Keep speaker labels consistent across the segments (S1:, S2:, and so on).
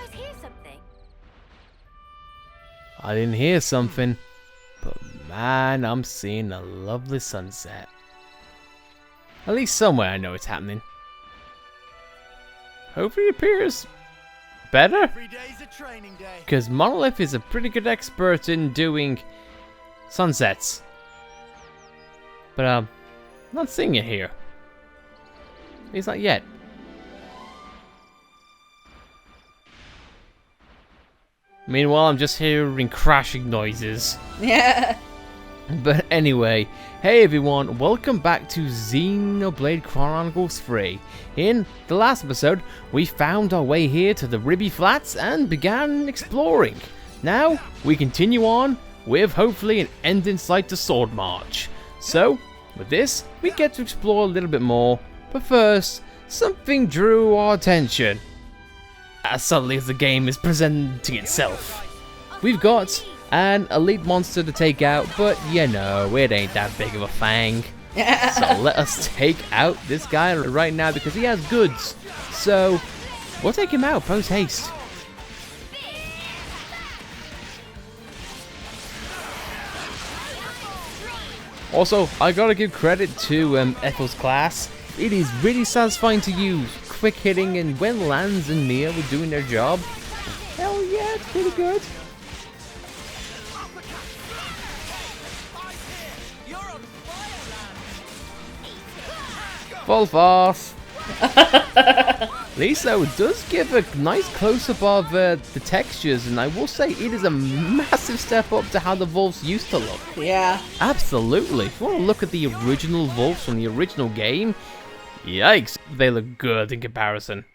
S1: guys hear something?
S2: I didn't hear something, but man, I'm seeing a lovely sunset. At least somewhere I know it's happening. Hopefully it appears better,
S3: Every day's a training day.
S2: because Monolith is a pretty good expert in doing sunsets. But I'm not seeing it here. At least not yet. Meanwhile, I'm just hearing crashing noises.
S4: Yeah.
S2: But anyway, hey everyone, welcome back to Xenoblade Chronicles 3. In the last episode, we found our way here to the Ribby Flats and began exploring. Now, we continue on with hopefully an end in sight to Sword March. So, with this, we get to explore a little bit more, but first, something drew our attention. As subtly as the game is presenting itself. We've got an elite monster to take out, but you know, it ain't that big of a fang. So let us take out this guy right now because he has goods. So we'll take him out post haste. Also, I gotta give credit to Ethel's class. It is really satisfying to use. Quick hitting, and when Lance and Mia were doing their job, hell yeah, it's pretty good. Full force. At least though, it does give a nice close-up of the textures, and I will say it is a massive step up to how the Wolves used to look.
S4: Yeah.
S2: Absolutely. If you want to look at the original Wolves from the original game, yikes, they look good in comparison.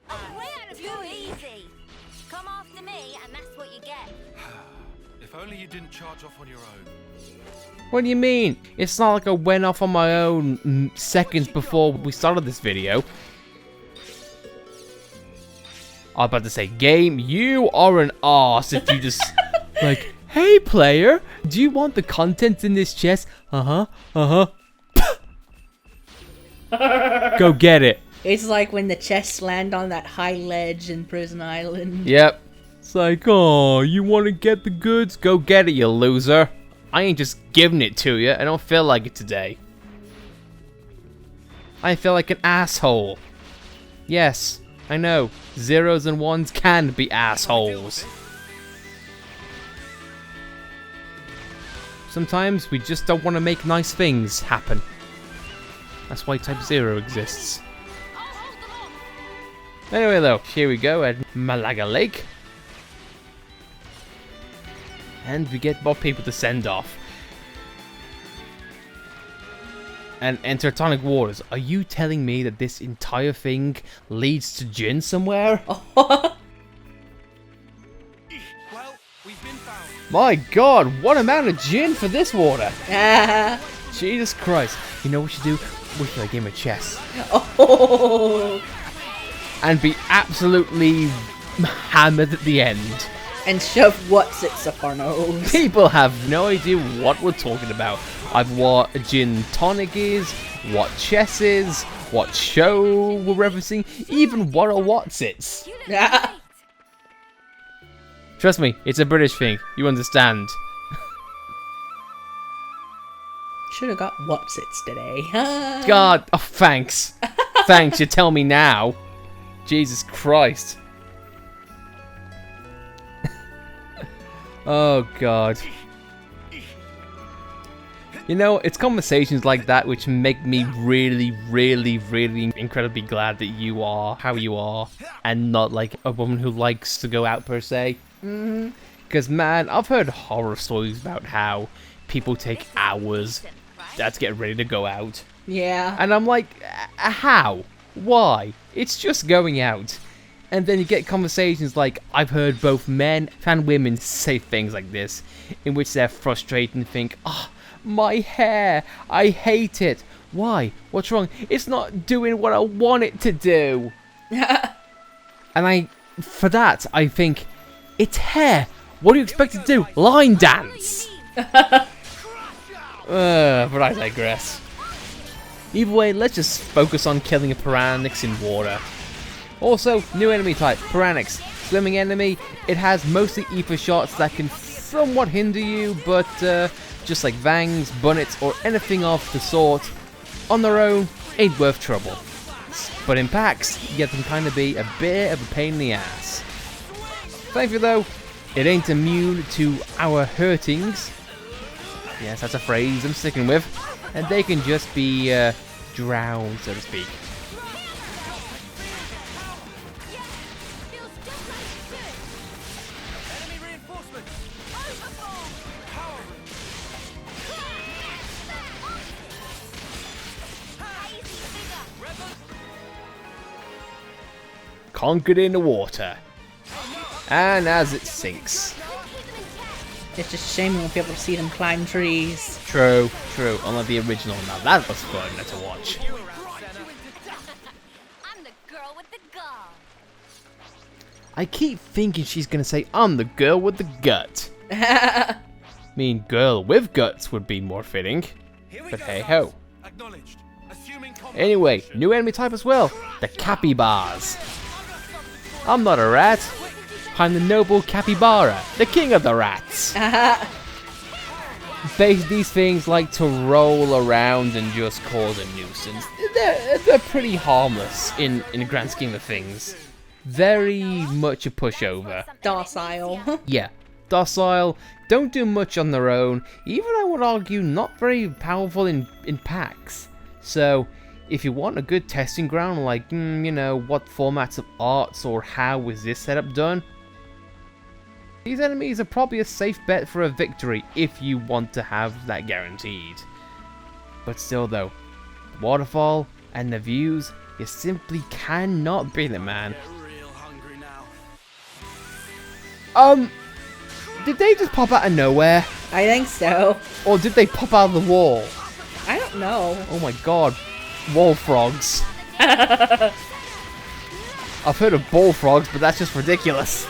S1: Way out of you easy. Come after me, and that's what you get.
S3: If only you didn't charge off on your own.
S2: What do you mean? It's not like I went off on my own seconds before we started this video. I was about to say, game, you are an arse if you just like, hey player, do you want the contents in this chest? Uh-huh. Go get it.
S4: It's like when the chests land on that high ledge in Prison Island.
S2: Yep. It's like, oh, you want to get the goods? Go get it, you loser. I ain't just giving it to you. I don't feel like it today. I feel like an asshole. Yes, I know. Zeros and ones can be assholes. Sometimes we just don't want to make nice things happen. That's why Type 0 exists. Anyway though, here we go at Malaga Lake. And we get more people to send off. And enter Tonic Waters. Are you telling me that this entire thing leads to gin somewhere?
S3: Well, we've been found.
S2: My god, what amount of gin for this water?
S4: Ah.
S2: Jesus Christ. You know what we should do? We should game of chess.
S4: Oh.
S2: And be absolutely hammered at the end.
S4: And shove what's-its up our nose.
S2: People have no idea what we're talking about. I've what a gin tonic is, what chess is, what show we're referencing, even what a what's-its.
S4: Yeah.
S2: Trust me, it's a British thing. You understand.
S4: Should have got what's-its today.
S2: God, oh, thanks. Thanks, you tell me now. Jesus Christ. Oh God. You know, it's conversations like that which make me really incredibly glad that you are how you are and not like a woman who likes to go out per se. Because man, I've heard horror stories about how people take hours to get ready to go out.
S4: Yeah.
S2: And I'm like, how? Why? It's just going out. And then you get conversations like, I've heard both men and women say things like this, in which they're frustrated and think, oh, my hair, I hate it. Why? What's wrong? It's not doing what I want it to do. And for that, I think, it's hair. What do you expect it to do? Line dance. But I digress. Either way, let's just focus on killing a Piranhix in water. Also, new enemy type, Piranix. Swimming enemy, it has mostly ether shots that can somewhat hinder you, but just like Vangs, Bunnets, or anything of the sort, on their own, ain't worth trouble. But in packs, you can kind of be a bit of a pain in the ass. Thankfully though, it ain't immune to our hurtings. Yes, that's a phrase I'm sticking with. And they can just be drowned, so to speak.
S3: Enemy reinforcements.
S2: Conquered in the water. And as it sinks.
S4: It's just a shame we won't be able to see them climb trees.
S2: True, true. Unlike the original. Now that was fun to watch.
S1: I'm the girl with the gall.
S2: I keep thinking she's gonna say, I'm the girl with the gut. I mean, girl with guts would be more fitting. But hey ho.
S3: Acknowledged. Assuming
S2: Anyway, new enemy type as well. The capybaras. I'm not a rat. I'm the noble capybara, the king of the rats. These things like to roll around and just cause a nuisance. They're pretty harmless in the grand scheme of things. Very much a pushover.
S4: Docile.
S2: Yeah, docile, don't do much on their own, even I would argue not very powerful in packs. So, if you want a good testing ground, like, you know, what formats of arts or how is this setup done, these enemies are probably a safe bet for a victory if you want to have that guaranteed. But still though, the waterfall and the views, you simply cannot beat it, man.
S3: real hungry now.
S2: Did they just pop out of nowhere?
S4: I think so.
S2: Or did they pop out of the wall?
S4: I don't know.
S2: Oh my god, wall frogs. I've heard of bullfrogs, but that's just ridiculous.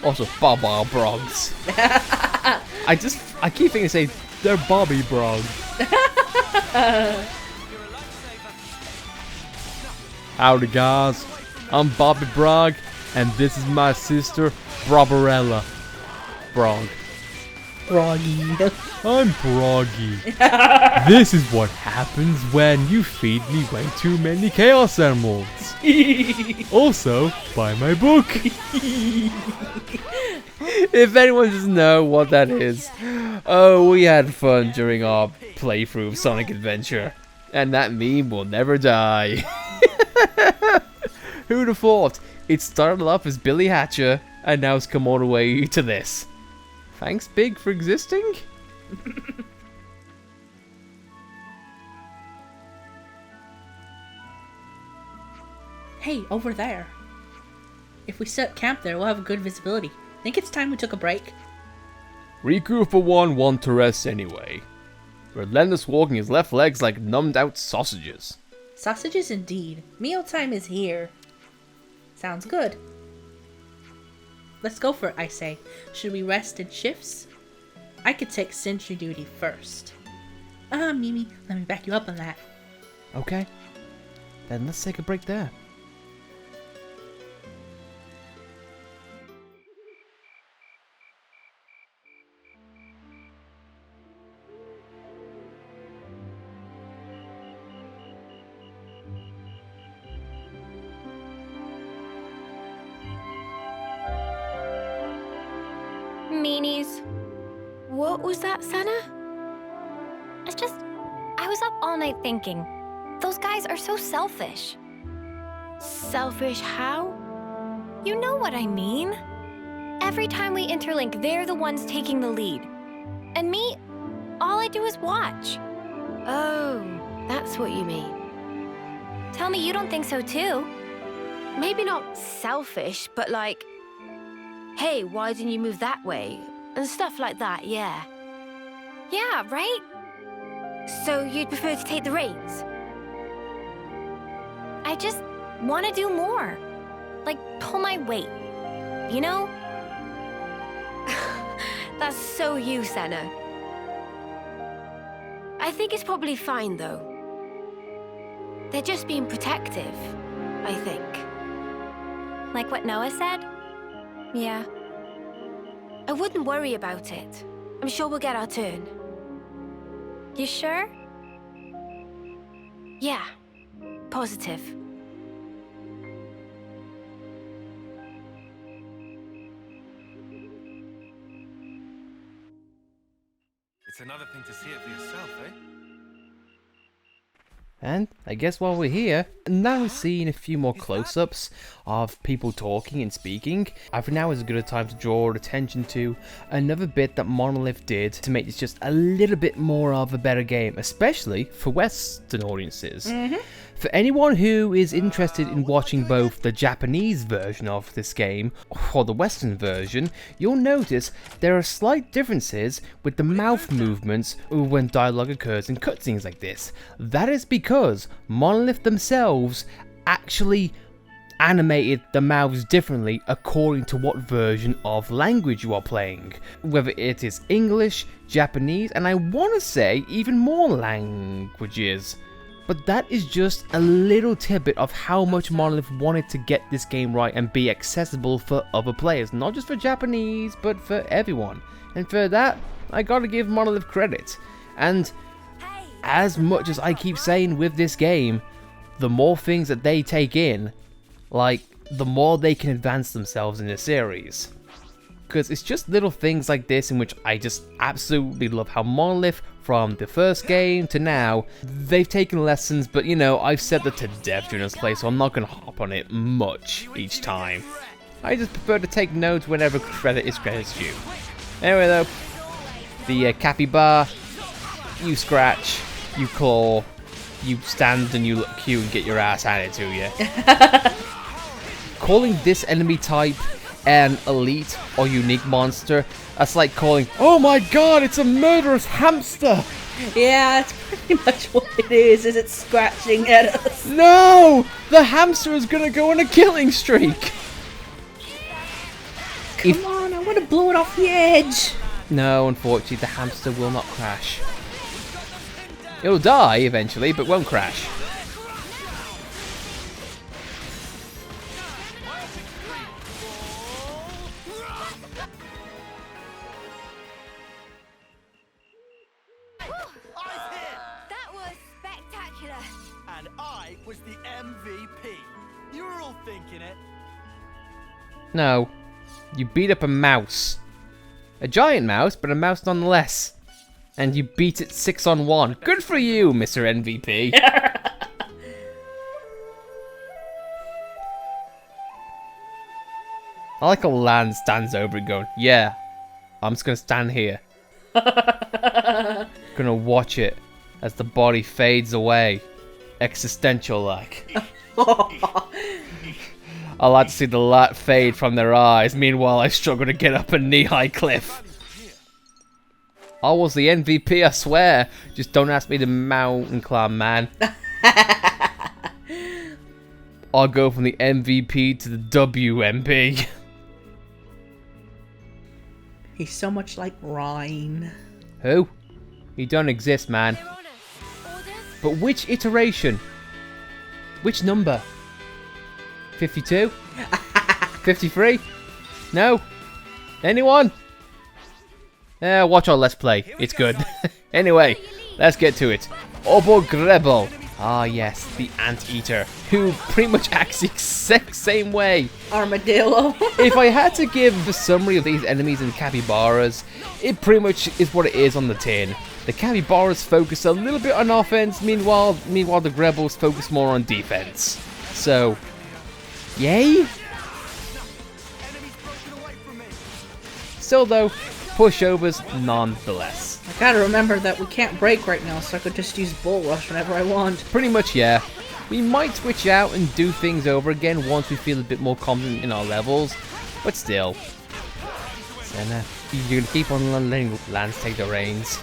S2: Also, Baba Brogs. I keep thinking to say, they're Bobby Brogs. Howdy guys, I'm Bobby Brog, and this is my sister, Barbarella. Brog.
S4: Froggy.
S2: I'm Broggy. This is what happens when you feed me way too many Chaos Emeralds. Also, buy my book. If anyone doesn't know what that is, oh, we had fun during our playthrough of Sonic Adventure. And that meme will never die. Who'd have thought? It started off as Billy Hatcher, and now it's come all the way to this. Thanks, Big, for existing?
S4: Hey, over there. If we set camp there, we'll have good visibility. Think it's time we took a break?
S2: Riku, for one, want to rest anyway. Relentless walking his left legs like numbed out sausages.
S4: Sausages indeed. Mealtime is here. Sounds good. Let's go for it, I say. Should we rest in shifts? I could take sentry duty first. Mimi, let me back you up on that.
S2: Okay, then let's take a break there.
S1: Meanies. What was that, Senna? It's just, I was up all night thinking. Those guys are so selfish. Selfish how? You know what I mean. Every time we interlink, they're the ones taking the lead. And me, all I do is watch. Oh, that's what you mean. Tell me you don't think so too. Maybe not selfish, but like, hey, why didn't you move that way? And stuff like that, yeah. Yeah, right? So you'd prefer to take the reins? I just want to do more. Like, pull my weight. You know? That's so you, Senna. I think it's probably fine, though. They're just being protective, I think. Like what Noah said? Yeah. I wouldn't worry about it. I'm sure we'll get our turn. You sure? Yeah. Positive.
S3: It's another thing to see it for yourself, eh?
S2: And I guess while we're here, now seeing a few more close-ups of people talking and speaking, I think now is as good a time to draw attention to another bit that Monolith did to make this just a little bit more of a better game, especially for Western audiences. For anyone who is interested in watching both the Japanese version of this game or the Western version, you'll notice there are slight differences with the mouth movements when dialogue occurs in cutscenes like this. That is because Monolith themselves actually animated the mouths differently according to what version of language you are playing. Whether it is English, Japanese, and I want to say even more languages. But that is just a little tidbit of how much Monolith wanted to get this game right and be accessible for other players. Not just for Japanese, but for everyone. And for that, I gotta give Monolith credit. And as much as I keep saying with this game, the more things that they take in, like, the more they can advance themselves in the series. Because it's just little things like this in which I just absolutely love how Monolith, from the first game to now, they've taken lessons, but you know, I've said that to death during this play, so I'm not going to hop on it much each time. I just prefer to take notes whenever credit is credit's due. Anyway though, the capybara, you scratch, you claw, you stand and you look cute and get your ass handed to you. Calling this enemy type an elite or unique monster, that's like calling, oh my god, it's a murderous hamster!
S4: Yeah, that's pretty much what it is it's scratching at us.
S2: No! The hamster is gonna go on a killing streak!
S4: Come on, I want to blow it off the edge!
S2: No, unfortunately, the hamster will not crash. It'll die eventually, but won't crash.
S1: That was spectacular.
S3: And I was the MVP. You were all thinking it.
S2: No. You beat up a mouse. A giant mouse, but a mouse nonetheless. And you beat it 6-on-1. Good for you, Mr. MVP. I like how Lan stands over it going, yeah, I'm just gonna stand here. Gonna watch it as the body fades away. Existential like. I like to see the light fade from their eyes. Meanwhile, I struggle to get up a knee-high cliff. I was the MVP, I swear. Just don't ask me to mountain climb, man. I'll go from the MVP to the WMP.
S4: He's so much like Ryan.
S2: Who? He don't exist, man. But which iteration? Which number? 52? 53? No? Anyone? Watch our Let's Play. It's good. Anyway, let's get to it. Obogrebel. Ah, yes, the anteater, who pretty much acts the exact same way.
S4: Armadillo.
S2: If I had to give a summary of these enemies and capybaras, it pretty much is what it is on the tin. The capybaras focus a little bit on offense, meanwhile the Grebels focus more on defense. So, yay? Still though, pushovers nonetheless.
S4: I gotta remember that we can't break right now, so I could just use Bull Rush whenever I want.
S2: Pretty much, yeah. We might switch out and do things over again once we feel a bit more confident in our levels, but still. Senna, you're gonna keep on letting Lance take the reins.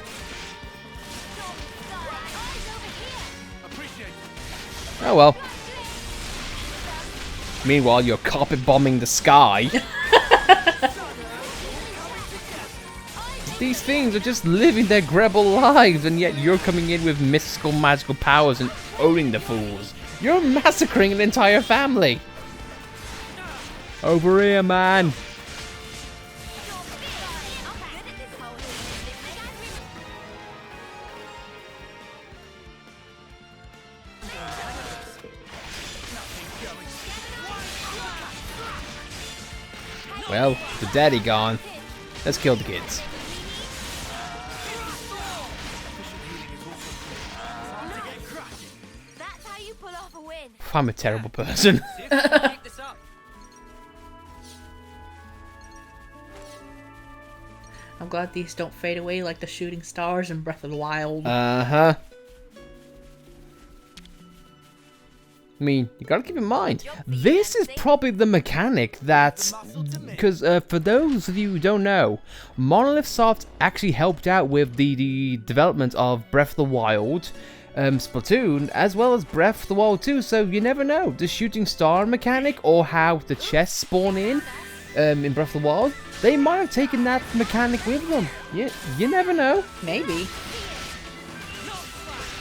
S2: Oh well. Meanwhile, you're carpet bombing the sky. These things are just living their Grebel lives, and yet you're coming in with mystical magical powers and owning the fools. You're massacring an entire family. Over here, man. Well, the daddy gone. Let's kill the kids.
S1: That's how you pull off a win.
S2: I'm a terrible person.
S4: I'm glad these don't fade away like the shooting stars in Breath of the Wild.
S2: Uh-huh. I mean, you gotta keep in mind, this is probably the mechanic that's... Because for those of you who don't know, Monolith Soft actually helped out with the development of Breath of the Wild, Splatoon, as well as Breath of the Wild 2, so you never know. The shooting star mechanic, or how the chests spawn in Breath of the Wild, they might have taken that mechanic with them. You never know.
S4: Maybe.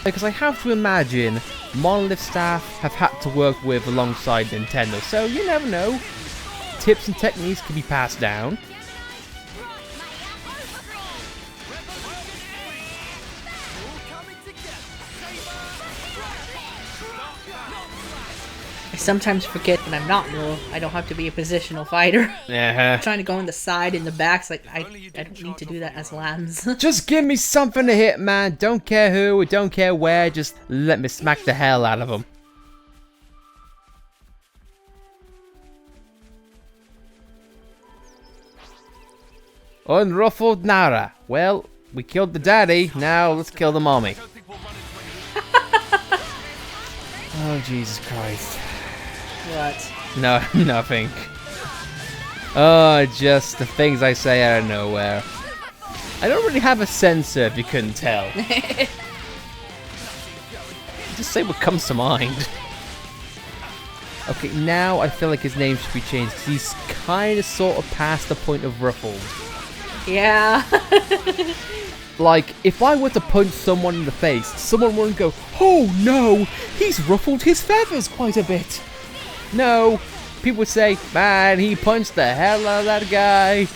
S2: Because I have to imagine Monolith staff have had to work with alongside Nintendo, so you never know. Tips and techniques can be passed down.
S4: I sometimes forget that I'm not Will. I don't have to be a positional fighter.
S2: Uh-huh.
S4: Trying to go in the side and the backs, like I don't need to do that as Lambs.
S2: Just give me something to hit, man. Don't care who, don't care where, just let me smack the hell out of them. Unruffled Nara. Well, we killed the daddy, now let's kill the mommy. Oh, Jesus Christ.
S4: What?
S2: No, nothing. Oh, just the things I say out of nowhere. I don't really have a censor, if you couldn't tell. Just say what comes to mind. Okay, now I feel like his name should be changed, because he's kind of sort of past the point of ruffled.
S4: Yeah.
S2: Like, if I were to punch someone in the face, someone wouldn't go, "Oh no, he's ruffled his feathers quite a bit." No, people would say, "Man, he punched the hell out of that guy."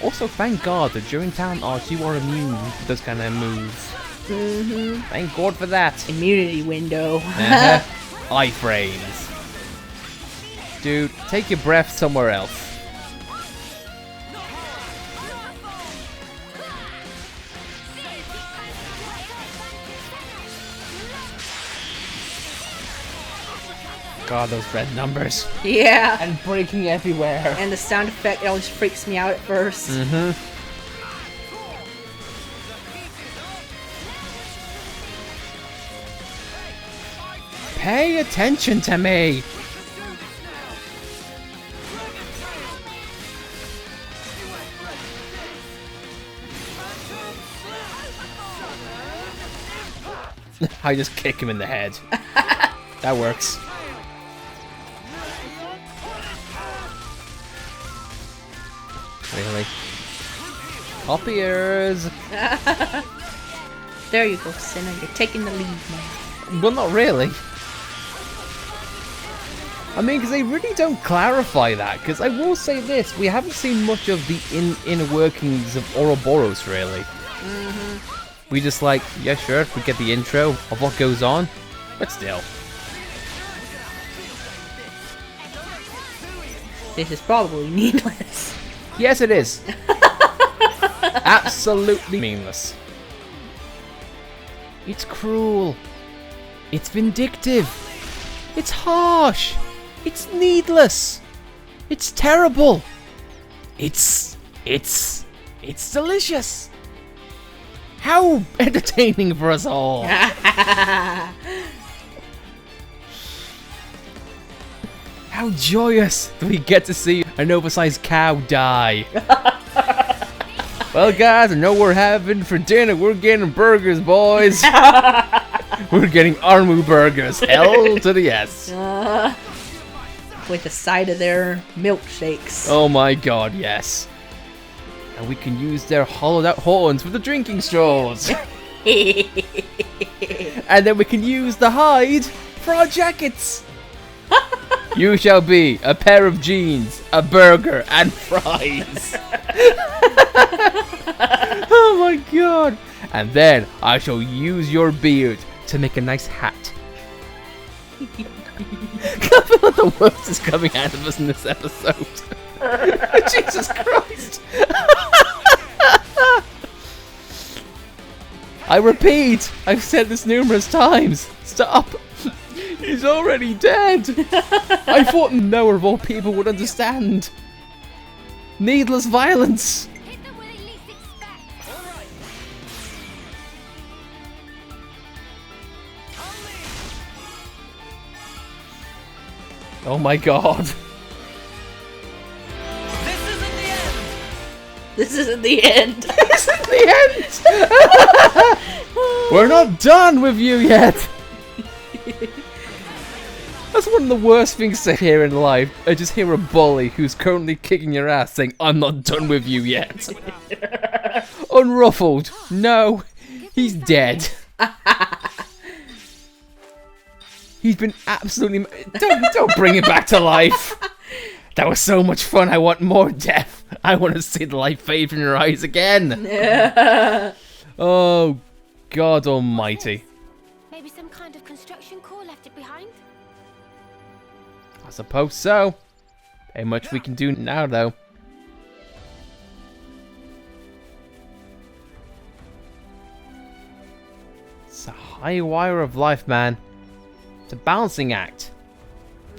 S2: Also, thank God that during Talent Arts you are immune to those kind of moves.
S4: Mm-hmm.
S2: Thank God for that.
S4: Immunity window.
S2: Iframes. Dude, take your breath somewhere else. God, those red numbers.
S4: Yeah.
S2: And breaking everywhere.
S4: And the sound effect always freaks me out at first.
S2: Mm-hmm. Pay attention to me. I just kick him in the head. That works. Really? Copiers!
S4: There you go, Sinner. You're taking the lead now.
S2: Well, not really. I mean, because they really don't clarify that. Because I will say this, we haven't seen much of the inner workings of Ouroboros, really. Mm-hmm. We just like, yeah, sure, we get the intro of what goes on, but still.
S4: This is probably meaningless.
S2: Yes, it is. Absolutely meaningless. It's cruel. It's vindictive. It's harsh. It's needless. It's terrible. It's delicious. How entertaining for us all. How joyous do we get to see an oversized cow die. Well, guys, I know we're having for dinner. We're getting burgers, boys. We're getting Armu burgers. Hell to the yes.
S4: With the side of their milkshakes.
S2: Oh my god, yes. And we can use their hollowed out horns for the drinking straws. and then we can use the hide for our jackets. You shall be a pair of jeans, a burger, and fries. Oh my god. And then I shall use your beard to make a nice hat. I feel like the worst is coming out of us in this episode. Jesus Christ. I repeat, I've said this numerous times. Stop. He's already dead. I thought Noah of all people would understand. Needless violence.
S1: Hit them where they least expect.
S3: All right.
S2: Oh my god.
S3: This isn't the end.
S4: This isn't the end.
S2: This is the end. We're not done with you yet. That's one of the worst things to hear in life. I just hear a bully who's currently kicking your ass saying, I'm not done with you yet. Unruffled. No, he's dead. He's been absolutely... Don't bring it back to life. That was so much fun. I want more death. I want to see the light fade from your eyes again.
S4: Yeah.
S2: Oh, God almighty.
S1: Maybe some kind of construction core left it behind?
S2: I suppose so. Ain't much we can do now, though. It's a high wire of life, man. It's a balancing act.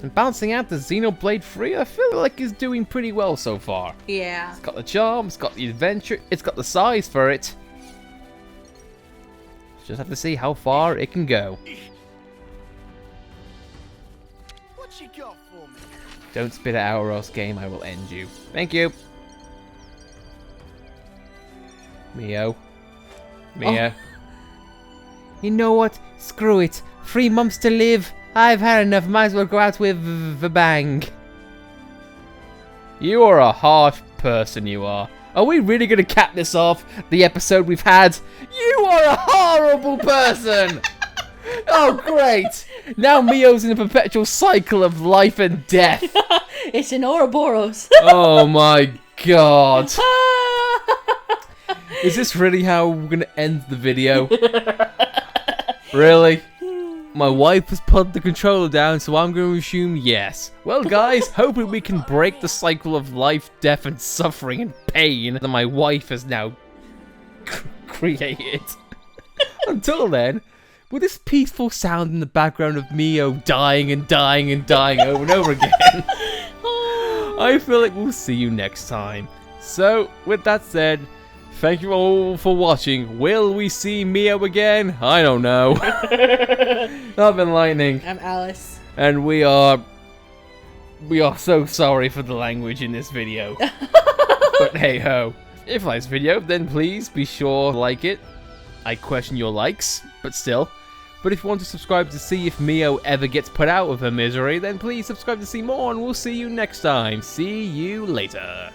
S2: And balancing out the Xenoblade 3, I feel like is doing pretty well so far.
S4: Yeah.
S2: It's got the charm, it's got the adventure, it's got the size for it. Just have to see how far it can go.
S3: What you got for me?
S2: Don't spit it out or else, game, I will end you. Thank you. Mio. Mia. You know what? Screw it. 3 months to live. I've had enough. Might as well go out with the bang. You are a harsh person, you are. Are we really going to cap this off? The episode we've had? You are a horrible person! Oh, great! Now Mio's in a perpetual cycle of life and death.
S4: It's an Ouroboros.
S2: Oh my god. Is this really how we're going to end the video? Really? My wife has put the controller down, so I'm going to assume yes. Well, guys, hopefully we can break the cycle of life, death, and suffering and pain that my wife has now created. Until then, with this peaceful sound in the background of Mio dying and dying and dying over and over again, I feel like we'll see you next time. So, with that said, thank you all for watching. Will we see Mio again? I don't know. I've been Lightning.
S4: I'm Alice.
S2: And we are so sorry for the language in this video. But hey ho. If you like this video, then please be sure to like it. I question your likes, but still. But if you want to subscribe to see if Mio ever gets put out of her misery, then please subscribe to see more, and we'll see you next time. See you later.